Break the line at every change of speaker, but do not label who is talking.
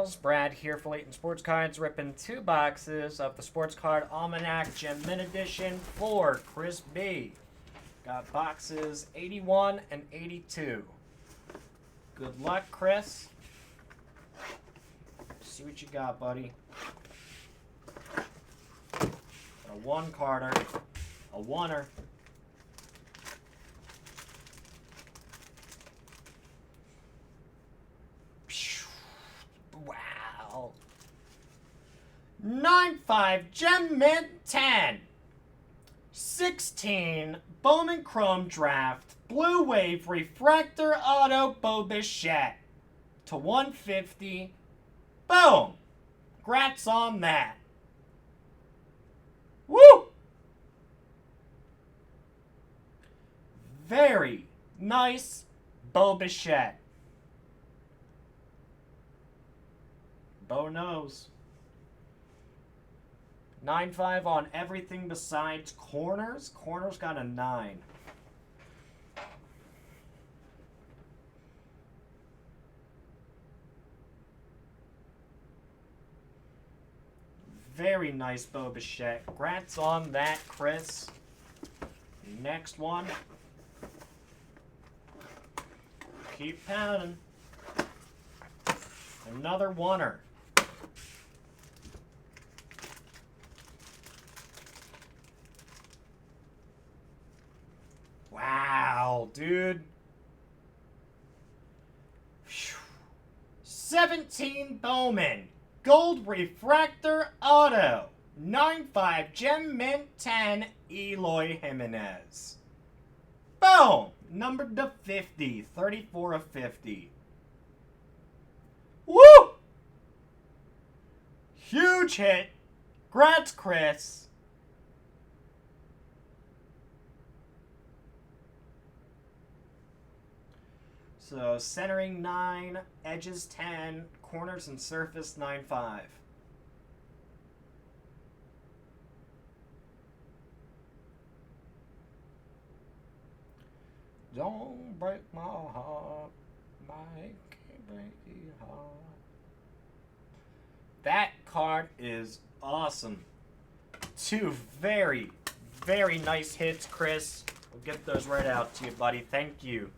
Pals, Brad here for Layton Sports Cards, ripping 2 boxes of the Sports Card Almanac Gem Mint Edition for Chris B. Got boxes 81 and 82. Good luck, Chris. See what you got, buddy. A 1-carder, a 1-er. Wow. 9-5 Gem Mint 10. 16 Bowman Chrome Draft Blue Wave Refractor Auto Bo Bichette to 150. Boom. Congrats on that. Woo! Very nice Bo Bichette. Bo knows. 9-5 on everything besides corners. Corners got a 9. Very nice Bo Bichette. Congrats on that, Chris. Next one. Keep pounding. Another 1-er. Wow, dude. 17 Bowman. Gold Refractor Auto. 9-5 Gem Mint 10 Eloy Jimenez. Boom. Numbered to 50. 34 of 50. Woo! Huge hit. Congrats, Chris. So, centering 9, edges 10, corners and surface 9-5. Don't break my heart, make it break your heart. That card is awesome. 2 very, very nice hits, Chris. We'll get those right out to you, buddy. Thank you.